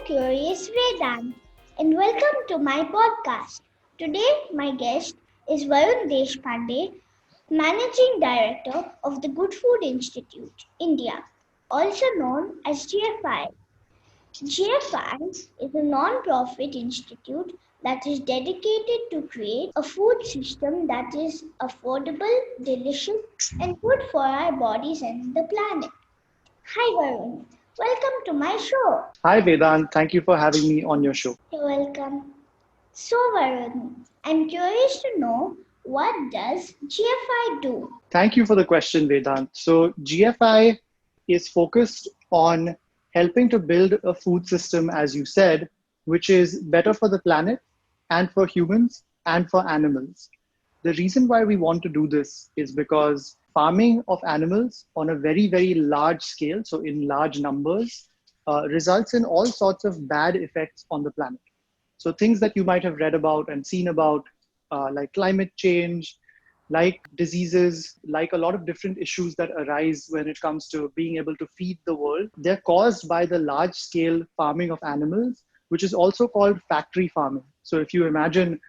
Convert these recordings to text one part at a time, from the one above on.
Curious Vedanth and welcome to my podcast. Today, my guest is Varun Deshpande, Managing Director of the Good Food Institute, India, also known as GFI. GFI is a non-profit institute that is dedicated to create a food system that is affordable, delicious, and good for our bodies and the planet. Hi Varun, welcome to my show. Hi Vedant, thank you for having me on your show. You're welcome. So Varun, I'm curious to know, what does GFI do? Thank you for the question, Vedant. So, GFI is focused on helping to build a food system, as you said, which is better for the planet and for humans and for animals. The reason why we want to do this is because farming of animals on a very, very large scale, so in large numbers, results in all sorts of bad effects on the planet. So things that you might have read about and seen about, like climate change, like diseases, like a lot of different issues that arise when it comes to being able to feed the world, they're caused by the large scale farming of animals, which is also called factory farming. So if you imagine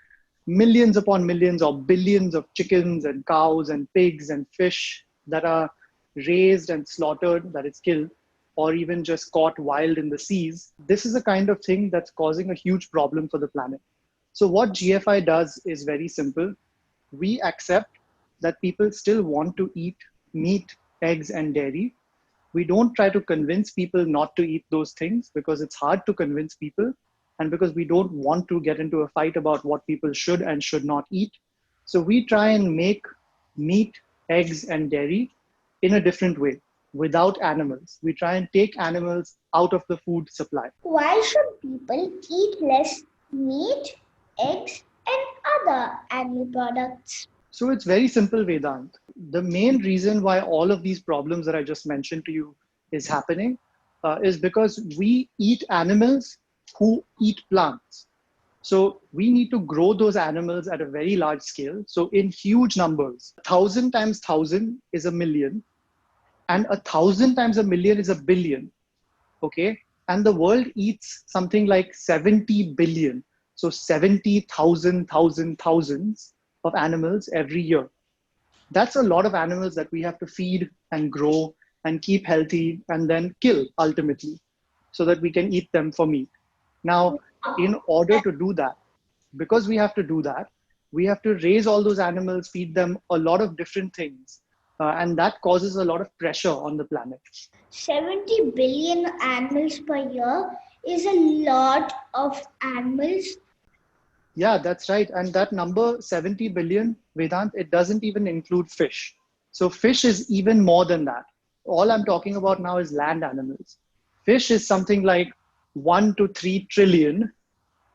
millions upon millions or billions of chickens and cows and pigs and fish that are raised and slaughtered, that is killed, or even just caught wild in the seas, this is a kind of thing that's causing a huge problem for the planet. So what GFI does is very simple. We accept that people still want to eat meat, eggs, and dairy. We don't try to convince people not to eat those things because it's hard to convince people and because we don't want to get into a fight about what people should and should not eat. So we try and make meat, eggs, and dairy in a different way, without animals. We try and take animals out of the food supply. Why should people eat less meat, eggs, and other animal products? So it's very simple, Vedant. The main reason why all of these problems that I just mentioned to you is happening is because we eat animals who eat plants. So we need to grow those animals at a very large scale. So in huge numbers, 1,000 times 1,000 is a million, and 1,000 times a million is a billion. Okay. And the world eats something like 70 billion. So 70,000 thousands of animals every year. That's a lot of animals that we have to feed and grow and keep healthy and then kill ultimately so that we can eat them for meat. Now, in order to do that, because we have to do that, we have to raise all those animals, feed them a lot of different things. And that causes a lot of pressure on the planet. 70 billion animals per year is a lot of animals. Yeah, that's right. And that number, 70 billion, Vedant, it doesn't even include fish. So fish is even more than that. All I'm talking about now is land animals. Fish is something like 1 to 3 trillion,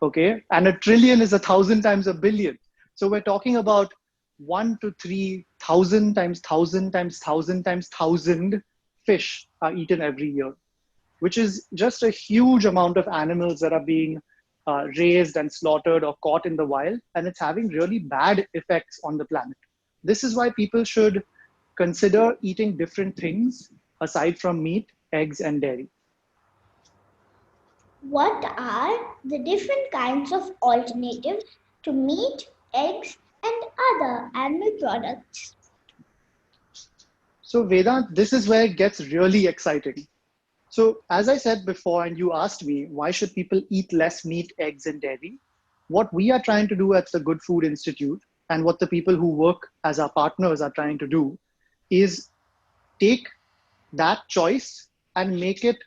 okay? And a trillion is 1,000 times a billion. So we're talking about 1 to 3,000 times 1,000 times 1,000 times 1,000 fish are eaten every year, which is just a huge amount of animals that are being raised and slaughtered or caught in the wild, and it's having really bad effects on the planet. This is why people should consider eating different things aside from meat, eggs, and dairy. What are the different kinds of alternatives to meat, eggs, and other animal products? So Vedant, this is where it gets really exciting. So as I said before, and you asked me, why should people eat less meat, eggs, and dairy? What we are trying to do at the Good Food Institute and what the people who work as our partners are trying to do is take that choice and make it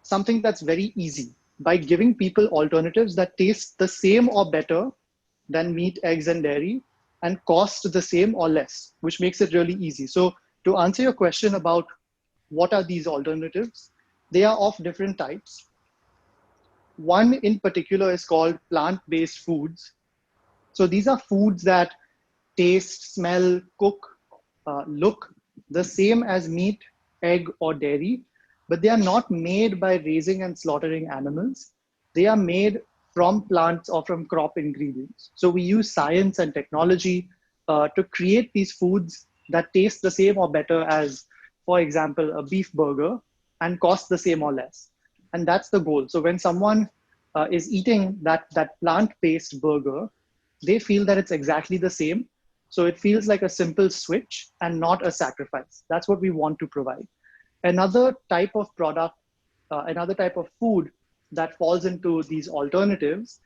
something that's very easy by giving people alternatives that taste the same or better than meat, eggs, and dairy and cost the same or less, which makes it really easy. So to answer your question about what are these alternatives, they are of different types. One in particular is called plant-based foods. So these are foods that taste, smell, cook, look the same as meat, egg, or dairy, but they are not made by raising and slaughtering animals. They are made from plants or from crop ingredients. So we use science and technology to create these foods that taste the same or better as, for example, a beef burger and cost the same or less. And that's the goal. So when someone is eating that plant-based burger, they feel that it's exactly the same. So it feels like a simple switch and not a sacrifice. That's what we want to provide. Another type of product, another type of food that falls into these alternatives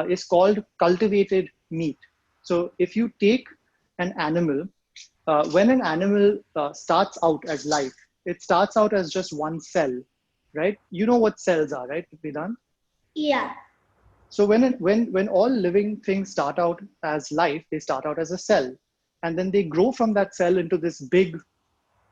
is called cultivated meat. So if you take an animal, when an animal starts out as life, it starts out as just one cell, right? You know what cells are, right, Vedant? Yeah. So when all living things start out as life, they start out as a cell, and then they grow from that cell into this big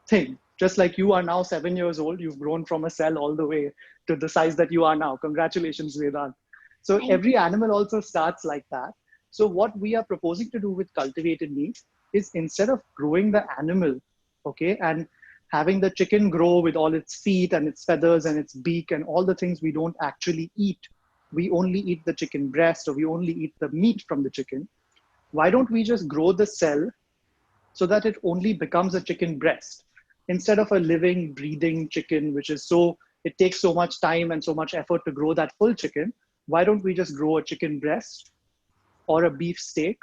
thing. Just like you are now 7 years old, you've grown from a cell all the way to the size that you are now. Congratulations, Vedant. So Thank every animal also starts like that. So what we are proposing to do with cultivated meat is, instead of growing the animal, okay, and having the chicken grow with all its feet and its feathers and its beak and all the things we don't actually eat, we only eat the chicken breast, or we only eat the meat from the chicken. Why don't we just grow the cell so that it only becomes a chicken breast, instead of a living, breathing chicken, which is so, it takes so much time and so much effort to grow that full chicken? Why don't we just grow a chicken breast or a beef steak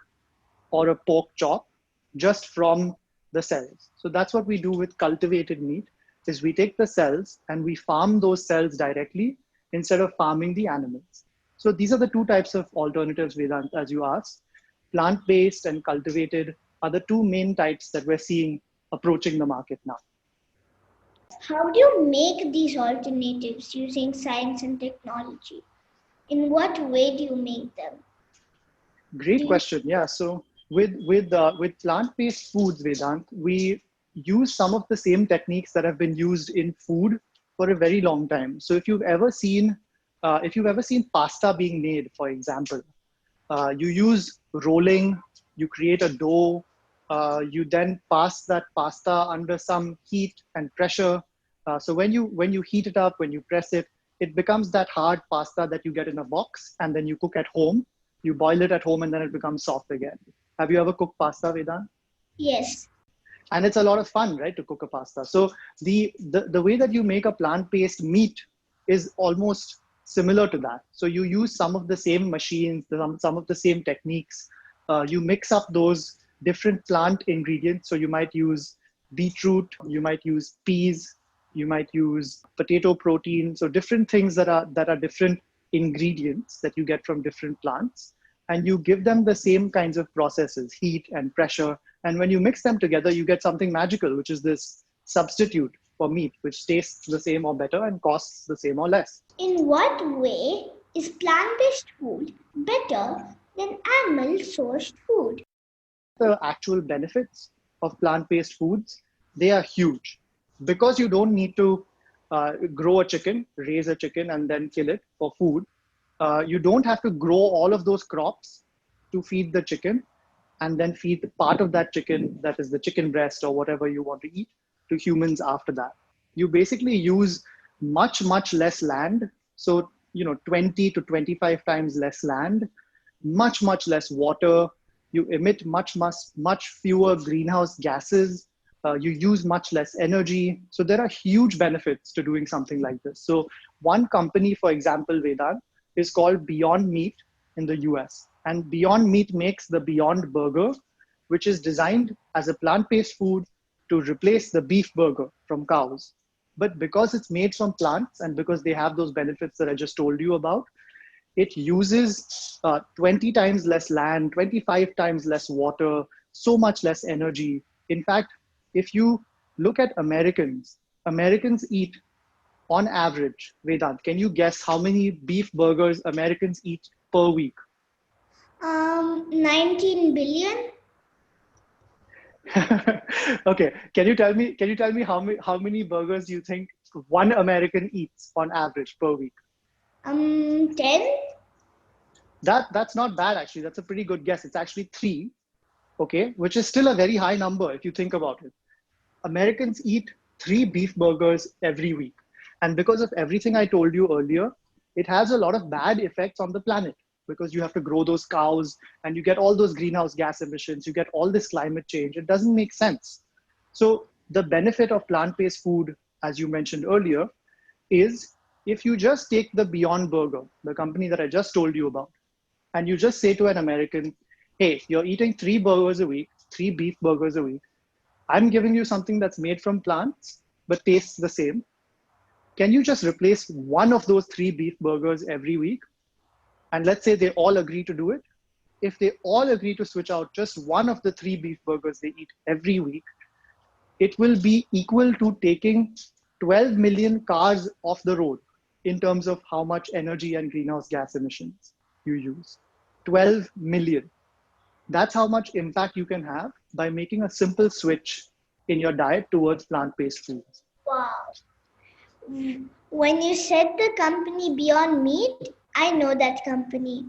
or a pork chop just from the cells? So that's what we do with cultivated meat, is we take the cells and we farm those cells directly instead of farming the animals. So these are the two types of alternatives, Vedant, as you asked. Plant-based and cultivated are the two main types that we're seeing approaching the market now. How do you make these alternatives using science and technology? In what way do you make them? Do Great you question. Yeah. So with plant-based foods, Vedant, we use some of the same techniques that have been used in food for a very long time. So if you've ever seen pasta being made, for example, you use rolling, you create a dough, you then pass that pasta under some heat and pressure. So when you heat it up, when you press it, it becomes that hard pasta that you get in a box, and then you cook at home. You boil it at home, and then it becomes soft again. Have you ever cooked pasta, Vedant? Yes. And it's a lot of fun, right, to cook a pasta. So the way that you make a plant-based meat is almost similar to that. So you use some of the same machines, some of the same techniques. You mix up those different plant ingredients. So you might use beetroot, you might use peas, you might use potato protein. So different things that are different ingredients that you get from different plants, and you give them the same kinds of processes, heat and pressure. And when you mix them together, you get something magical, which is this substitute for meat, which tastes the same or better and costs the same or less. In what way is plant-based food better than animal-sourced food? The actual benefits of plant-based foods, they are huge, because you don't need to grow a chicken, raise a chicken, and then kill it for food. You don't have to grow all of those crops to feed the chicken, and then feed part of that chicken, that is the chicken breast or whatever you want to eat, to humans after that. You basically use much less land. So 20 to 25 times less land, much less water. You emit much fewer greenhouse gases. You use much less energy. So there are huge benefits to doing something like this. So one company, for example, Vedant, is called Beyond Meat in the US. And Beyond Meat makes the Beyond Burger, which is designed as a plant-based food to replace the beef burger from cows. But because it's made from plants, and because they have those benefits that I just told you about, it uses 20 times less land, 25 times less water, so much less energy. In fact, if you look at Americans eat, on average, Vedant, can you guess how many beef burgers Americans eat per week? 19 billion? Okay, can you tell me how many burgers you think one American eats on average per week? 10? That's not bad, actually. That's a pretty good guess. It's actually three, okay, which is still a very high number if you think about it. Americans eat three beef burgers every week. And because of everything I told you earlier, it has a lot of bad effects on the planet, because you have to grow those cows and you get all those greenhouse gas emissions, you get all this climate change. It doesn't make sense. So the benefit of plant-based food, as you mentioned earlier, is if you just take the Beyond Burger, the company that I just told you about, and you just say to an American, hey, you're eating 3 burgers a week, 3 beef burgers a week. I'm giving you something that's made from plants, but tastes the same. Can you just replace one of those 3 beef burgers every week? And let's say they all agree to do it. If they all agree to switch out just one of the 3 beef burgers they eat every week, it will be equal to taking 12 million cars off the road in terms of how much energy and greenhouse gas emissions you use. 12 million. That's how much impact you can have by making a simple switch in your diet towards plant-based foods. Wow. When you said the company Beyond Meat, I know that company.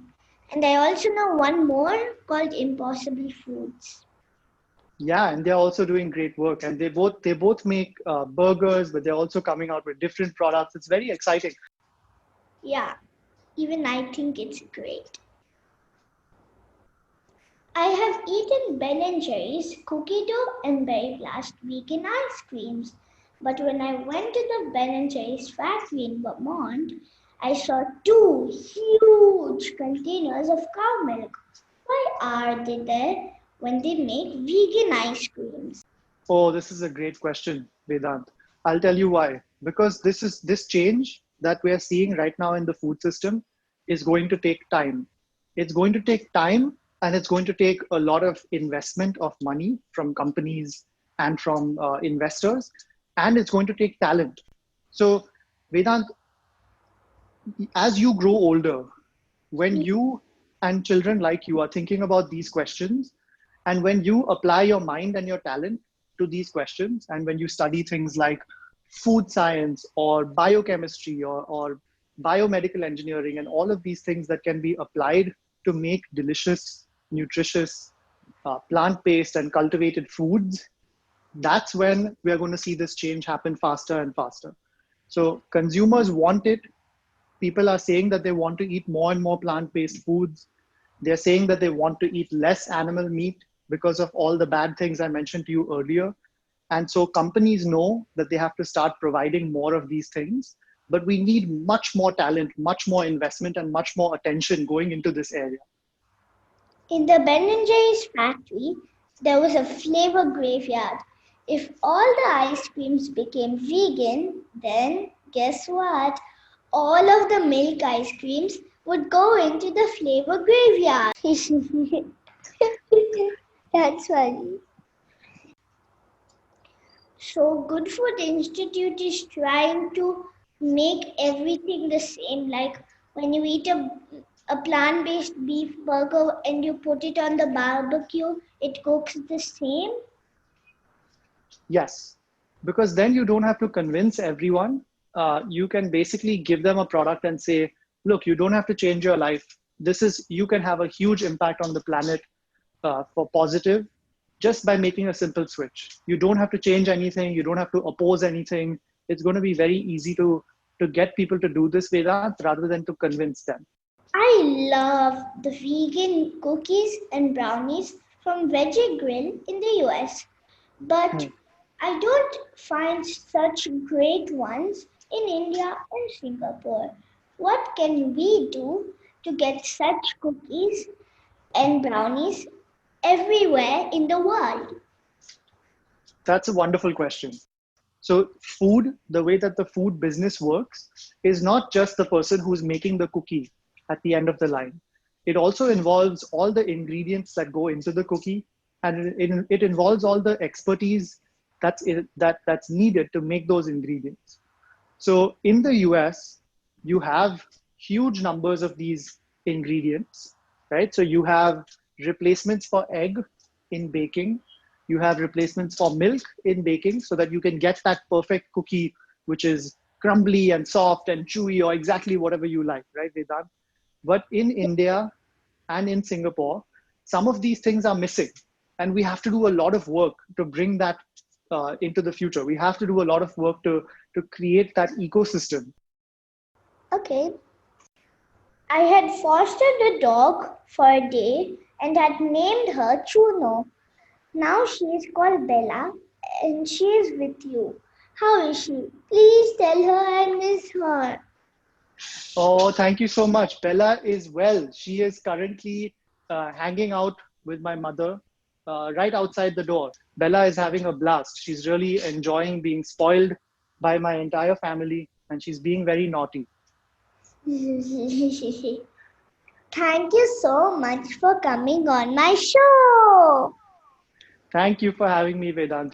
And I also know one more called Impossible Foods. Yeah, and they're also doing great work, and they both make burgers, but they're also coming out with different products. It's very exciting. Yeah, even I think it's great. I have eaten Ben and Jerry's cookie dough and berry blast vegan ice creams, but when I went to the Ben and Jerry's factory in Vermont, I saw 2 huge containers of cow milk. Why are they there when they make vegan ice creams? Oh, this is a great question, Vedant. I'll tell you why. Because this change that we are seeing right now in the food system is going to take time. It's going to take time, and it's going to take a lot of investment of money from companies and from investors, and it's going to take talent. So, Vedant, as you grow older, when you and children like you are thinking about these questions, and when you apply your mind and your talent to these questions, and when you study things like food science or biochemistry or biomedical engineering and all of these things that can be applied to make delicious, nutritious, plant-based and cultivated foods, that's when we are going to see this change happen faster and faster. So consumers want it. People are saying that they want to eat more and more plant-based foods. They're saying that they want to eat less animal meat because of all the bad things I mentioned to you earlier. And so companies know that they have to start providing more of these things, but we need much more talent, much more investment, and much more attention going into this area. In the Ben and Jerry's factory, there was a flavor graveyard. If all the ice creams became vegan, then guess what? All of the milk ice creams would go into the flavor graveyard. That's funny. So, Good Food Institute is trying to make everything the same. Like when you eat a plant based beef burger and you put it on the barbecue, it cooks the same. Yes, because then you don't have to convince everyone. You can basically give them a product and say, look, you don't have to change your life. You can have a huge impact on the planet for positive just by making a simple switch. You don't have to change anything. You don't have to oppose anything. It's going to be very easy to get people to do this, Vedant, rather than to convince them. I love the vegan cookies and brownies from Veggie Grill in the US, but Hmm. I don't find such great ones in India or Singapore. What can we do to get such cookies and brownies everywhere in the world? That's a wonderful question. So, food, the way that the food business works, is not just the person who's making the cookie at the end of the line. It also involves all the ingredients that go into the cookie, and it involves all the expertise that's needed to make those ingredients. So, in the US, you have huge numbers of these ingredients, right? So, you have replacements for egg in baking, you have replacements for milk in baking so that you can get that perfect cookie, which is crumbly and soft and chewy or exactly whatever you like, right, Vedant? But in India and in Singapore, some of these things are missing. And we have to do a lot of work to bring that into the future. We have to do a lot of work to create that ecosystem. Okay. I had fostered a dog for a day and had named her Chuno. Now she is called Bella and she is with you. How is she? Please tell her I miss her. Oh, thank you so much. Bella is well. She is currently hanging out with my mother right outside the door. Bella is having a blast. She's really enjoying being spoiled by my entire family, and she's being very naughty. Thank you so much for coming on my show. Thank you for having me, Vedant.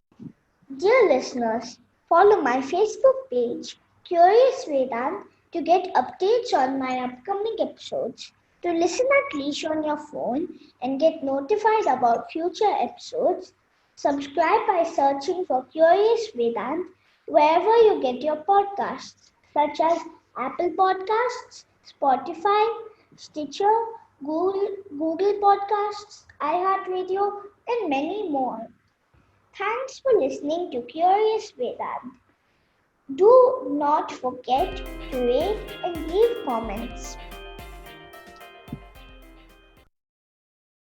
Dear listeners, follow my Facebook page, Curious Vedanth, to get updates on my upcoming episodes. To listen at leisure on your phone and get notified about future episodes, subscribe by searching for Curious Vedanth wherever you get your podcasts, such as Apple Podcasts, Spotify, Stitcher, Google Podcasts, iHeartRadio, and many more. Thanks for listening to Curious Vedanth. Do not forget to rate and leave comments.